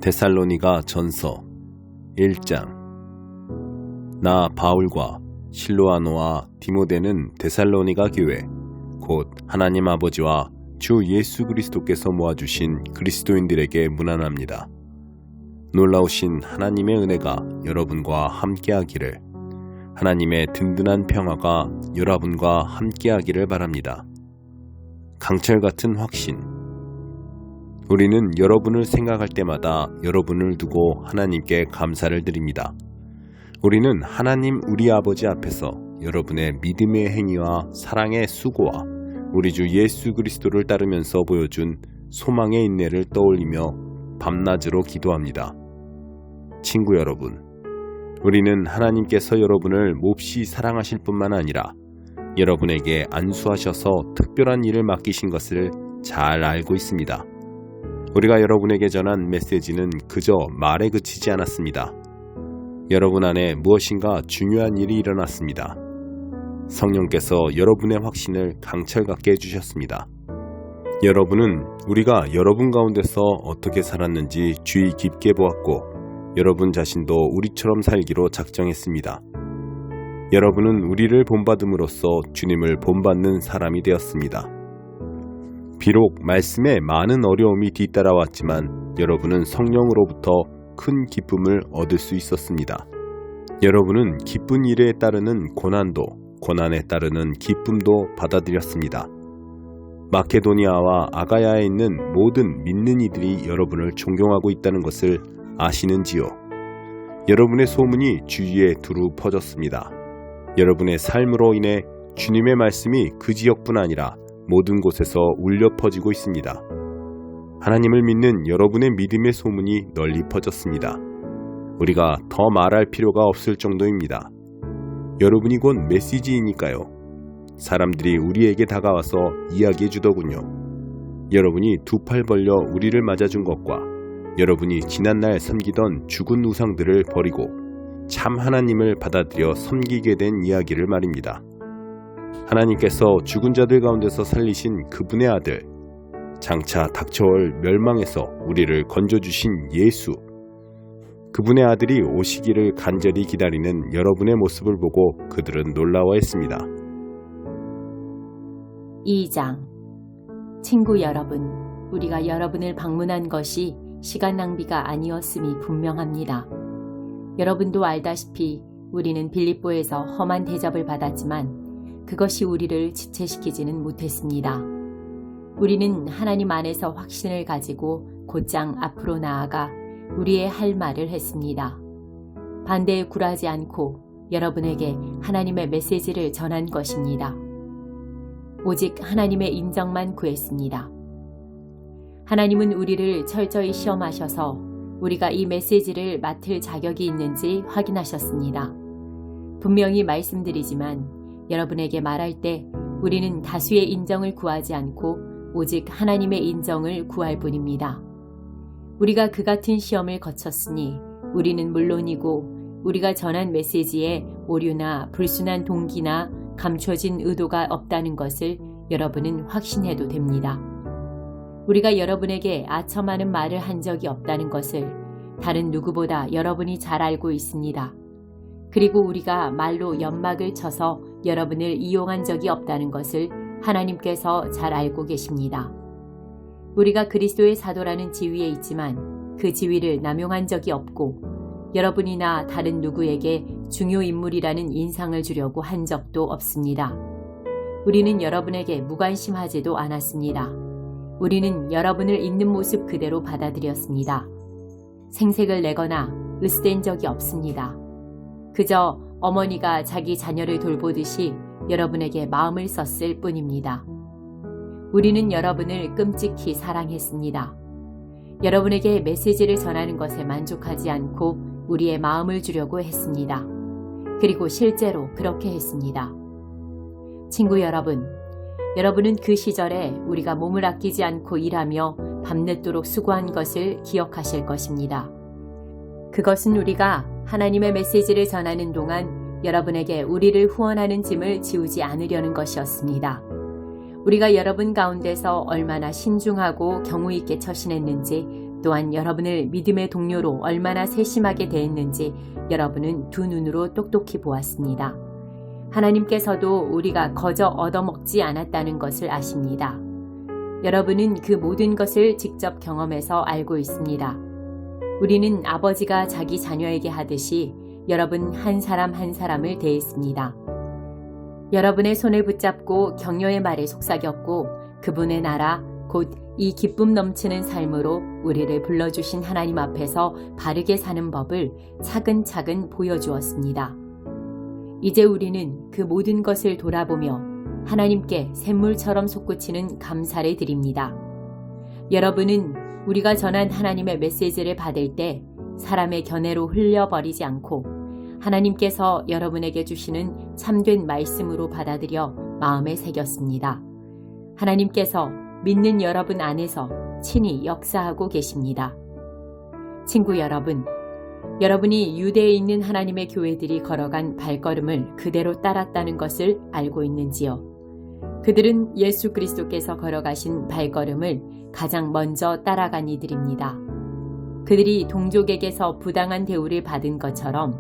데살로니가 전서 1장. 나 바울과 실로아노와 디모데는 데살로니가 교회 곧 하나님 아버지와 주 예수 그리스도께서 모아주신 그리스도인들에게 문안합니다. 놀라우신 하나님의 은혜가 여러분과 함께하기를, 하나님의 든든한 평화가 여러분과 함께하기를 바랍니다. 강철같은 확신. 우리는 여러분을 생각할 때마다 여러분을 두고 하나님께 감사를 드립니다. 우리는 하나님 우리 아버지 앞에서 여러분의 믿음의 행위와 사랑의 수고와 우리 주 예수 그리스도를 따르면서 보여준 소망의 인내를 떠올리며 밤낮으로 기도합니다. 친구 여러분, 우리는 하나님께서 여러분을 몹시 사랑하실 뿐만 아니라 여러분에게 안수하셔서 특별한 일을 맡기신 것을 잘 알고 있습니다. 우리가 여러분에게 전한 메시지는 그저 말에 그치지 않았습니다. 여러분 안에 무엇인가 중요한 일이 일어났습니다. 성령께서 여러분의 확신을 강철같게 해주셨습니다. 여러분은 우리가 여러분 가운데서 어떻게 살았는지 주의 깊게 보았고 여러분 자신도 우리처럼 살기로 작정했습니다. 여러분은 우리를 본받음으로써 주님을 본받는 사람이 되었습니다. 비록 말씀에 많은 어려움이 뒤따라왔지만 여러분은 성령으로부터 큰 기쁨을 얻을 수 있었습니다. 여러분은 기쁜 일에 따르는 고난도, 고난에 따르는 기쁨도 받아들였습니다. 마케도니아와 아가야에 있는 모든 믿는 이들이 여러분을 존경하고 있다는 것을 아시는지요? 여러분의 소문이 주위에 두루 퍼졌습니다. 여러분의 삶으로 인해 주님의 말씀이 그 지역뿐 아니라 모든 곳에서 울려 퍼지고 있습니다. 하나님을 믿는 여러분의 믿음의 소문이 널리 퍼졌습니다. 우리가 더 말할 필요가 없을 정도입니다. 여러분이 곧 메시지이니까요. 사람들이 우리에게 다가와서 이야기해 주더군요. 여러분이 두 팔 벌려 우리를 맞아준 것과 여러분이 지난날 섬기던 죽은 우상들을 버리고 참 하나님을 받아들여 섬기게 된 이야기를 말입니다. 하나님께서 죽은 자들 가운데서 살리신 그분의 아들, 장차 닥쳐올 멸망에서 우리를 건져주신 예수, 그분의 아들이 오시기를 간절히 기다리는 여러분의 모습을 보고 그들은 놀라워했습니다. 2장. 친구 여러분, 우리가 여러분을 방문한 것이 시간 낭비가 아니었음이 분명합니다. 여러분도 알다시피 우리는 빌립보에서 험한 대접을 받았지만 그것이 우리를 지체시키지는 못했습니다. 우리는 하나님 안에서 확신을 가지고 곧장 앞으로 나아가 우리의 할 말을 했습니다. 반대에 굴하지 않고 여러분에게 하나님의 메시지를 전한 것입니다. 오직 하나님의 인정만 구했습니다. 하나님은 우리를 철저히 시험하셔서 우리가 이 메시지를 맡을 자격이 있는지 확인하셨습니다. 분명히 말씀드리지만 여러분에게 말할 때 우리는 다수의 인정을 구하지 않고 오직 하나님의 인정을 구할 뿐입니다. 우리가 그 같은 시험을 거쳤으니 우리는 물론이고 우리가 전한 메시지에 오류나 불순한 동기나 감춰진 의도가 없다는 것을 여러분은 확신해도 됩니다. 우리가 여러분에게 아첨하는 말을 한 적이 없다는 것을 다른 누구보다 여러분이 잘 알고 있습니다. 그리고 우리가 말로 연막을 쳐서 여러분을 이용한 적이 없다는 것을 하나님께서 잘 알고 계십니다. 우리가 그리스도의 사도라는 지위에 있지만 그 지위를 남용한 적이 없고 여러분이나 다른 누구에게 중요 인물이라는 인상을 주려고 한 적도 없습니다. 우리는 여러분에게 무관심하지도 않았습니다. 우리는 여러분을 있는 모습 그대로 받아들였습니다. 생색을 내거나 으스댄 적이 없습니다. 그저 어머니가 자기 자녀를 돌보듯이 여러분에게 마음을 썼을 뿐입니다. 우리는 여러분을 끔찍히 사랑했습니다. 여러분에게 메시지를 전하는 것에 만족하지 않고 우리의 마음을 주려고 했습니다. 그리고 실제로 그렇게 했습니다. 친구 여러분, 여러분은 그 시절에 우리가 몸을 아끼지 않고 일하며 밤늦도록 수고한 것을 기억하실 것입니다. 그것은 우리가 하나님의 메시지를 전하는 동안 여러분에게 우리를 후원하는 짐을 지우지 않으려는 것이었습니다. 우리가 여러분 가운데서 얼마나 신중하고 경우 있게 처신했는지, 또한 여러분을 믿음의 동료로 얼마나 세심하게 대했는지 여러분은 두 눈으로 똑똑히 보았습니다. 하나님께서도 우리가 거저 얻어먹지 않았다는 것을 아십니다. 여러분은 그 모든 것을 직접 경험해서 알고 있습니다. 우리는 아버지가 자기 자녀에게 하듯이 여러분 한 사람 한 사람을 대했습니다. 여러분의 손을 붙잡고 격려의 말에 속삭였고 그분의 나라 곧 이 기쁨 넘치는 삶으로 우리를 불러주신 하나님 앞에서 바르게 사는 법을 차근차근 보여주었습니다. 이제 우리는 그 모든 것을 돌아보며 하나님께 샘물처럼 솟구치는 감사를 드립니다. 여러분은 우리가 전한 하나님의 메시지를 받을 때 사람의 견해로 흘려버리지 않고 하나님께서 여러분에게 주시는 참된 말씀으로 받아들여 마음에 새겼습니다. 하나님께서 믿는 여러분 안에서 친히 역사하고 계십니다. 친구 여러분, 여러분이 유대에 있는 하나님의 교회들이 걸어간 발걸음을 그대로 따랐다는 것을 알고 있는지요? 그들은 예수 그리스도께서 걸어가신 발걸음을 가장 먼저 따라간 이들입니다. 그들이 동족에게서 부당한 대우를 받은 것처럼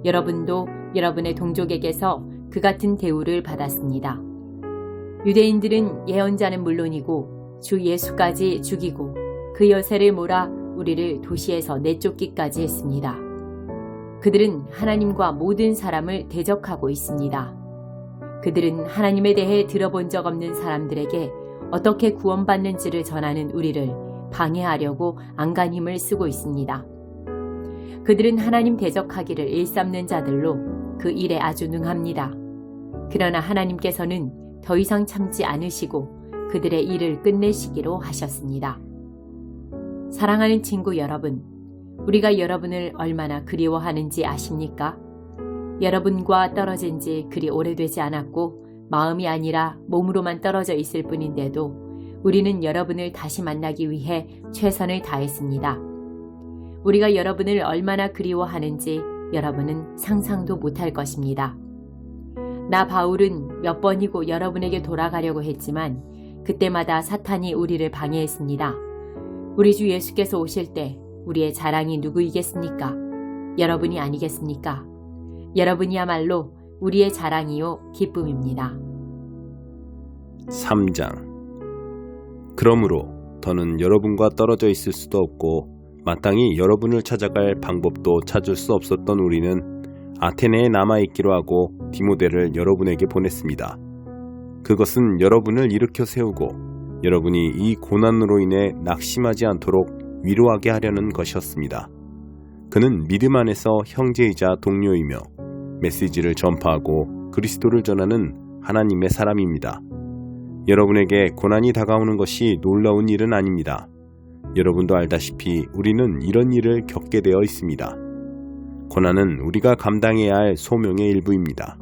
여러분도 여러분의 동족에게서 그 같은 대우를 받았습니다. 유대인들은 예언자는 물론이고 주 예수까지 죽이고 그 여세를 몰아 우리를 도시에서 내쫓기까지 했습니다. 그들은 하나님과 모든 사람을 대적하고 있습니다. 그들은 하나님에 대해 들어본 적 없는 사람들에게 어떻게 구원받는지를 전하는 우리를 방해하려고 안간힘을 쓰고 있습니다. 그들은 하나님 대적하기를 일삼는 자들로 그 일에 아주 능합니다. 그러나 하나님께서는 더 이상 참지 않으시고 그들의 일을 끝내시기로 하셨습니다. 사랑하는 친구 여러분, 우리가 여러분을 얼마나 그리워하는지 아십니까? 여러분과 떨어진 지 그리 오래되지 않았고 마음이 아니라 몸으로만 떨어져 있을 뿐인데도 우리는 여러분을 다시 만나기 위해 최선을 다했습니다. 우리가 여러분을 얼마나 그리워하는지 여러분은 상상도 못할 것입니다. 나 바울은 몇 번이고 여러분에게 돌아가려고 했지만 그때마다 사탄이 우리를 방해했습니다. 우리 주 예수께서 오실 때 우리의 자랑이 누구이겠습니까? 여러분이 아니겠습니까? 여러분이야말로 우리의 자랑이요 기쁨입니다. 3장. 그러므로 더는 여러분과 떨어져 있을 수도 없고 마땅히 여러분을 찾아갈 방법도 찾을 수 없었던 우리는 아테네에 남아있기로 하고 디모데를 여러분에게 보냈습니다. 그것은 여러분을 일으켜 세우고 여러분이 이 고난으로 인해 낙심하지 않도록 위로하게 하려는 것이었습니다. 그는 믿음 안에서 형제이자 동료이며 메시지를 전파하고 그리스도를 전하는 하나님의 사람입니다. 여러분에게 고난이 다가오는 것이 놀라운 일은 아닙니다. 여러분도 알다시피 우리는 이런 일을 겪게 되어 있습니다. 고난은 우리가 감당해야 할 소명의 일부입니다.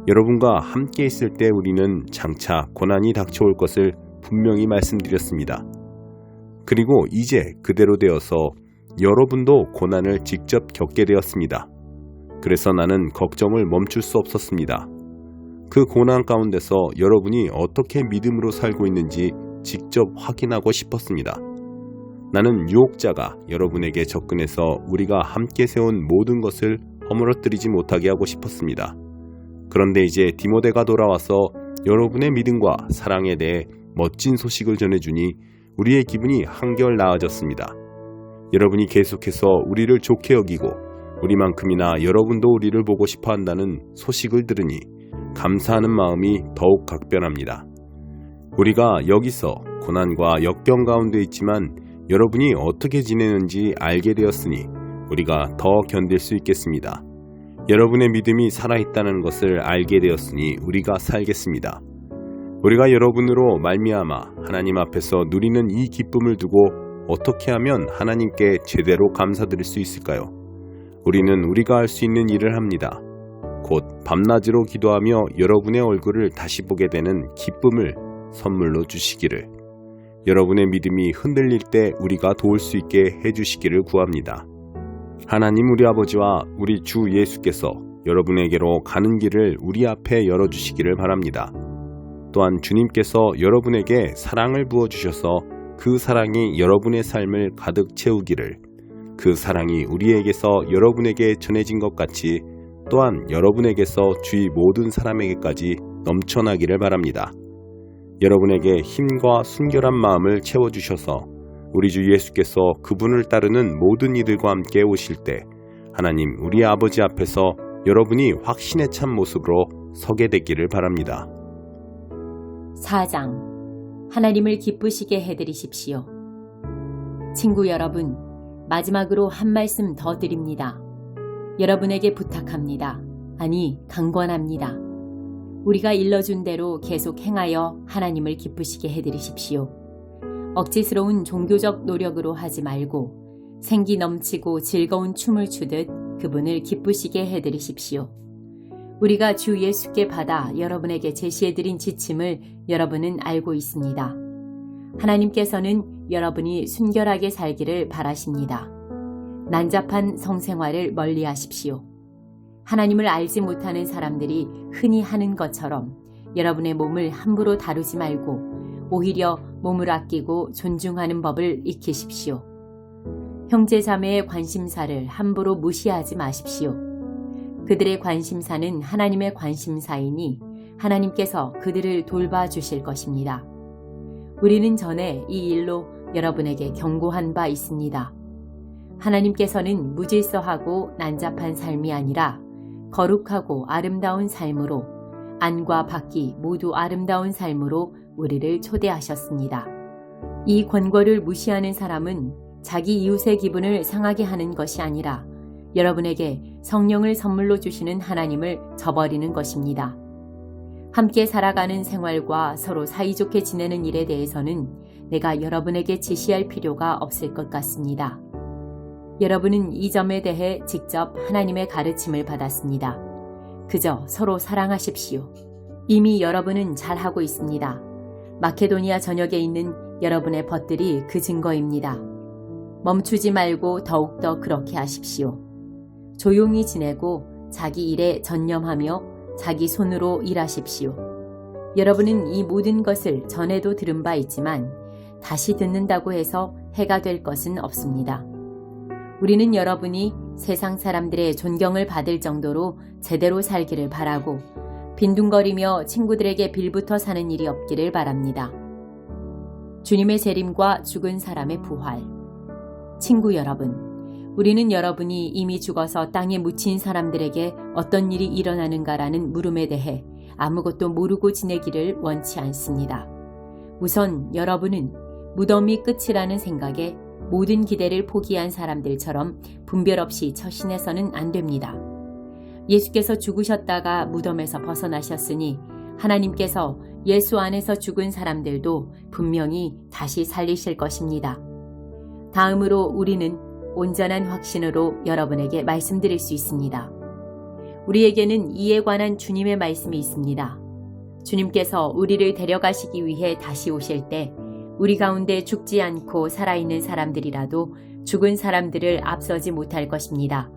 여러분과 함께 있을 때 우리는 장차 고난이 닥쳐올 것을 분명히 말씀드렸습니다. 그리고 이제 그대로 되어서 여러분도 고난을 직접 겪게 되었습니다. 그래서 나는 걱정을 멈출 수 없었습니다. 그 고난 가운데서 여러분이 어떻게 믿음으로 살고 있는지 직접 확인하고 싶었습니다. 나는 유혹자가 여러분에게 접근해서 우리가 함께 세운 모든 것을 허물어뜨리지 못하게 하고 싶었습니다. 그런데 이제 디모데가 돌아와서 여러분의 믿음과 사랑에 대해 멋진 소식을 전해주니 우리의 기분이 한결 나아졌습니다. 여러분이 계속해서 우리를 좋게 여기고 우리만큼이나 여러분도 우리를 보고 싶어 한다는 소식을 들으니 감사하는 마음이 더욱 각별합니다. 우리가 여기서 고난과 역경 가운데 있지만 여러분이 어떻게 지내는지 알게 되었으니 우리가 더 견딜 수 있겠습니다. 여러분의 믿음이 살아있다는 것을 알게 되었으니 우리가 살겠습니다. 우리가 여러분으로 말미암아 하나님 앞에서 누리는 이 기쁨을 두고 어떻게 하면 하나님께 제대로 감사드릴 수 있을까요? 우리는 우리가 할 수 있는 일을 합니다. 곧 밤낮으로 기도하며 여러분의 얼굴을 다시 보게 되는 기쁨을 선물로 주시기를, 여러분의 믿음이 흔들릴 때 우리가 도울 수 있게 해주시기를 구합니다. 하나님 우리 아버지와 우리 주 예수께서 여러분에게로 가는 길을 우리 앞에 열어주시기를 바랍니다. 또한 주님께서 여러분에게 사랑을 부어주셔서 그 사랑이 여러분의 삶을 가득 채우기를, 그 사랑이 우리에게서 여러분에게 전해진 것 같이 또한 여러분에게서 주위 모든 사람에게까지 넘쳐나기를 바랍니다. 여러분에게 힘과 순결한 마음을 채워주셔서 우리 주 예수께서 그분을 따르는 모든 이들과 함께 오실 때 하나님 우리 아버지 앞에서 여러분이 확신에 찬 모습으로 서게 되기를 바랍니다. 4장. 하나님을 기쁘시게 해드리십시오. 친구 여러분, 마지막으로 한 말씀 더 드립니다. 여러분에게 부탁합니다. 아니, 강권합니다. 우리가 일러준 대로 계속 행하여 하나님을 기쁘시게 해드리십시오. 억지스러운 종교적 노력으로 하지 말고 생기 넘치고 즐거운 춤을 추듯 그분을 기쁘시게 해드리십시오. 우리가 주 예수께 받아 여러분에게 제시해드린 지침을 여러분은 알고 있습니다. 하나님께서는 여러분이 순결하게 살기를 바라십니다. 난잡한 성생활을 멀리하십시오. 하나님을 알지 못하는 사람들이 흔히 하는 것처럼 여러분의 몸을 함부로 다루지 말고 오히려 몸을 아끼고 존중하는 법을 익히십시오. 형제자매의 관심사를 함부로 무시하지 마십시오. 그들의 관심사는 하나님의 관심사이니 하나님께서 그들을 돌봐주실 것입니다. 우리는 전에 이 일로 여러분에게 경고한 바 있습니다. 하나님께서는 무질서하고 난잡한 삶이 아니라 거룩하고 아름다운 삶으로, 안과 밖이 모두 아름다운 삶으로 우리를 초대하셨습니다. 이 권고를 무시하는 사람은 자기 이웃의 기분을 상하게 하는 것이 아니라 여러분에게 성령을 선물로 주시는 하나님을 저버리는 것입니다. 함께 살아가는 생활과 서로 사이좋게 지내는 일에 대해서는 내가 여러분에게 지시할 필요가 없을 것 같습니다. 여러분은 이 점에 대해 직접 하나님의 가르침을 받았습니다. 그저 서로 사랑하십시오. 이미 여러분은 잘하고 있습니다. 마케도니아 전역에 있는 여러분의 벗들이 그 증거입니다. 멈추지 말고 더욱더 그렇게 하십시오. 조용히 지내고 자기 일에 전념하며 자기 손으로 일하십시오. 여러분은 이 모든 것을 전에도 들은 바 있지만 다시 듣는다고 해서 해가 될 것은 없습니다. 우리는 여러분이 세상 사람들의 존경을 받을 정도로 제대로 살기를 바라고 빈둥거리며 친구들에게 빌붙어 사는 일이 없기를 바랍니다. 주님의 재림과 죽은 사람의 부활. 친구 여러분, 우리는 여러분이 이미 죽어서 땅에 묻힌 사람들에게 어떤 일이 일어나는가라는 물음에 대해 아무것도 모르고 지내기를 원치 않습니다. 우선 여러분은 무덤이 끝이라는 생각에 모든 기대를 포기한 사람들처럼 분별 없이 처신해서는 안 됩니다. 예수께서 죽으셨다가 무덤에서 벗어나셨으니 하나님께서 예수 안에서 죽은 사람들도 분명히 다시 살리실 것입니다. 다음으로 우리는 온전한 확신으로 여러분에게 말씀드릴 수 있습니다. 우리에게는 이에 관한 주님의 말씀이 있습니다. 주님께서 우리를 데려가시기 위해 다시 오실 때 우리 가운데 죽지 않고 살아있는 사람들이라도 죽은 사람들을 앞서지 못할 것입니다.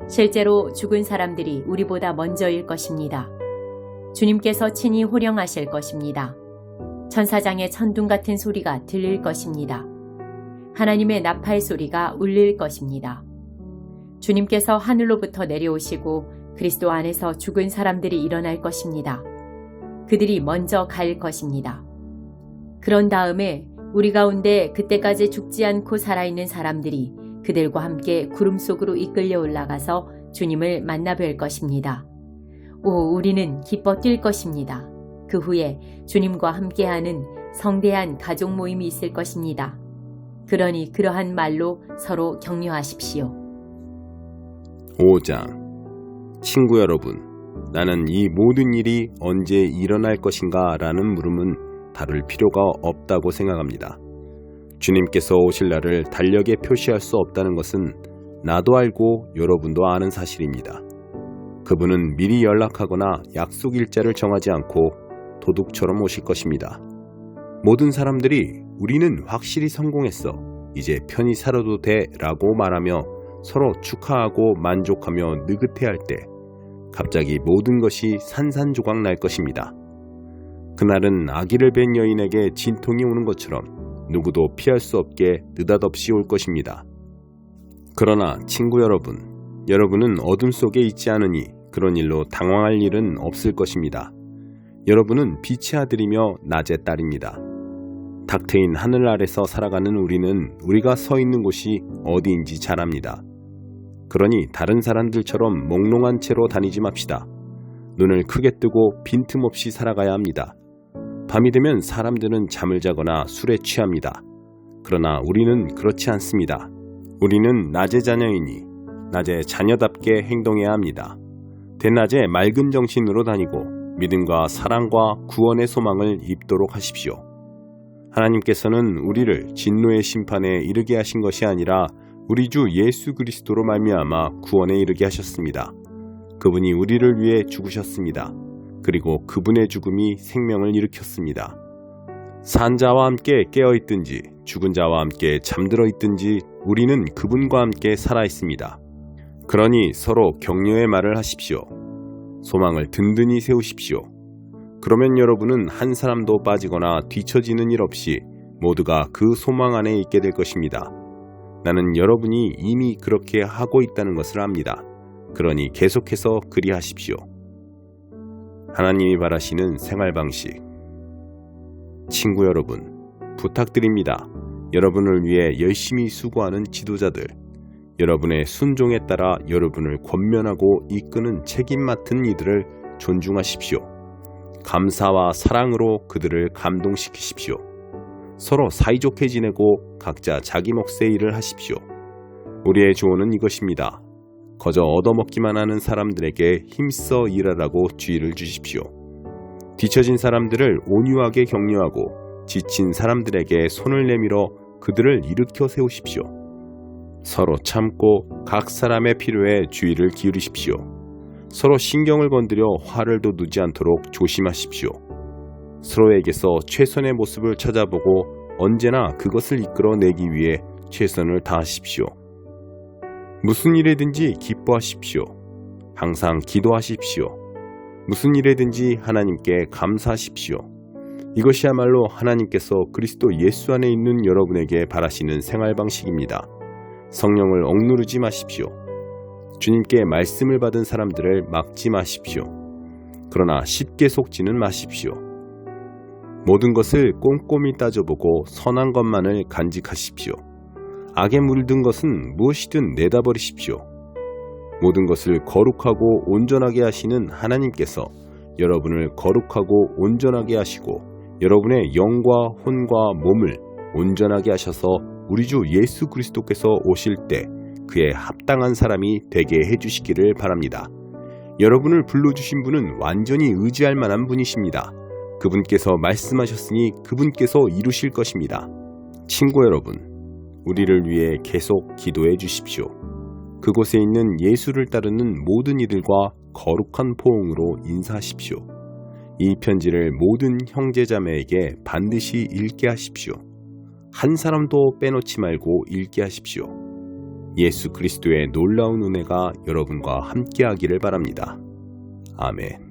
실제로 죽은 사람들이 우리보다 먼저일 것입니다. 주님께서 친히 호령하실 것입니다. 천사장의 천둥 같은 소리가 들릴 것입니다. 하나님의 나팔 소리가 울릴 것입니다. 주님께서 하늘로부터 내려오시고 그리스도 안에서 죽은 사람들이 일어날 것입니다. 그들이 먼저 갈 것입니다. 그런 다음에 우리 가운데 그때까지 죽지 않고 살아있는 사람들이 그들과 함께 구름 속으로 이끌려 올라가서 주님을 만나 뵐 것입니다. 우리는 기뻐 뛸 것입니다. 그 후에 주님과 함께하는 성대한 가족 모임이 있을 것입니다. 그러니 그러한 말로 서로 격려하십시오. 5장. 친구 여러분, 나는 이 모든 일이 언제 일어날 것인가 라는 물음은 다룰 필요가 없다고 생각합니다. 주님께서 오실 날을 달력에 표시할 수 없다는 것은 나도 알고 여러분도 아는 사실입니다. 그분은 미리 연락하거나 약속 일자를 정하지 않고 도둑처럼 오실 것입니다. 모든 사람들이 우리는 확실히 성공했어, 이제 편히 살아도 돼 라고 말하며 서로 축하하고 만족하며 느긋해할 때 갑자기 모든 것이 산산조각 날 것입니다. 그날은 아기를 뵌 여인에게 진통이 오는 것처럼 누구도 피할 수 없게 느닷없이 올 것입니다. 그러나 친구 여러분, 여러분은 어둠 속에 있지 않으니 그런 일로 당황할 일은 없을 것입니다. 여러분은 빛의 아들이며 낮의 딸입니다. 탁 트인 하늘 아래서 살아가는 우리는 우리가 서 있는 곳이 어디인지 잘 압니다. 그러니 다른 사람들처럼 몽롱한 채로 다니지 맙시다. 눈을 크게 뜨고 빈틈없이 살아가야 합니다. 밤이 되면 사람들은 잠을 자거나 술에 취합니다. 그러나 우리는 그렇지 않습니다. 우리는 낮의 자녀이니 낮의 자녀답게 행동해야 합니다. 대낮에 맑은 정신으로 다니고 믿음과 사랑과 구원의 소망을 입도록 하십시오. 하나님께서는 우리를 진노의 심판에 이르게 하신 것이 아니라 우리 주 예수 그리스도로 말미암아 구원에 이르게 하셨습니다. 그분이 우리를 위해 죽으셨습니다. 그리고 그분의 죽음이 생명을 일으켰습니다. 산 자와 함께 깨어 있든지 죽은 자와 함께 잠들어 있든지 우리는 그분과 함께 살아 있습니다. 그러니 서로 격려의 말을 하십시오. 소망을 든든히 세우십시오. 그러면 여러분은 한 사람도 빠지거나 뒤처지는 일 없이 모두가 그 소망 안에 있게 될 것입니다. 나는 여러분이 이미 그렇게 하고 있다는 것을 압니다. 그러니 계속해서 그리하십시오. 하나님이 바라시는 생활 방식. 친구 여러분, 부탁드립니다. 여러분을 위해 열심히 수고하는 지도자들, 여러분의 순종에 따라 여러분을 권면하고 이끄는 책임 맡은 이들을 존중하십시오. 감사와 사랑으로 그들을 감동시키십시오. 서로 사이좋게 지내고 각자 자기 몫의 일을 하십시오. 우리의 조언은 이것입니다. 거저 얻어먹기만 하는 사람들에게 힘써 일하라고 주의를 주십시오. 뒤처진 사람들을 온유하게 격려하고 지친 사람들에게 손을 내밀어 그들을 일으켜 세우십시오. 서로 참고 각 사람의 필요에 주의를 기울이십시오. 서로 신경을 건드려 화를 돋우지 않도록 조심하십시오. 서로에게서 최선의 모습을 찾아보고 언제나 그것을 이끌어내기 위해 최선을 다하십시오. 무슨 일이든지 기뻐하십시오. 항상 기도하십시오. 무슨 일이든지 하나님께 감사하십시오. 이것이야말로 하나님께서 그리스도 예수 안에 있는 여러분에게 바라시는 생활 방식입니다. 성령을 억누르지 마십시오. 주님께 말씀을 받은 사람들을 막지 마십시오. 그러나 쉽게 속지는 마십시오. 모든 것을 꼼꼼히 따져보고 선한 것만을 간직하십시오. 악에 물든 것은 무엇이든 내다버리십시오. 모든 것을 거룩하고 온전하게 하시는 하나님께서 여러분을 거룩하고 온전하게 하시고 여러분의 영과 혼과 몸을 온전하게 하셔서 우리 주 예수 그리스도께서 오실 때 그에 합당한 사람이 되게 해주시기를 바랍니다. 여러분을 불러주신 분은 완전히 의지할 만한 분이십니다. 그분께서 말씀하셨으니 그분께서 이루실 것입니다. 친구 여러분, 우리를 위해 계속 기도해 주십시오. 그곳에 있는 예수를 따르는 모든 이들과 거룩한 포옹으로 인사하십시오. 이 편지를 모든 형제자매에게 반드시 읽게 하십시오. 한 사람도 빼놓지 말고 읽게 하십시오. 예수 그리스도의 놀라운 은혜가 여러분과 함께하기를 바랍니다. 아멘.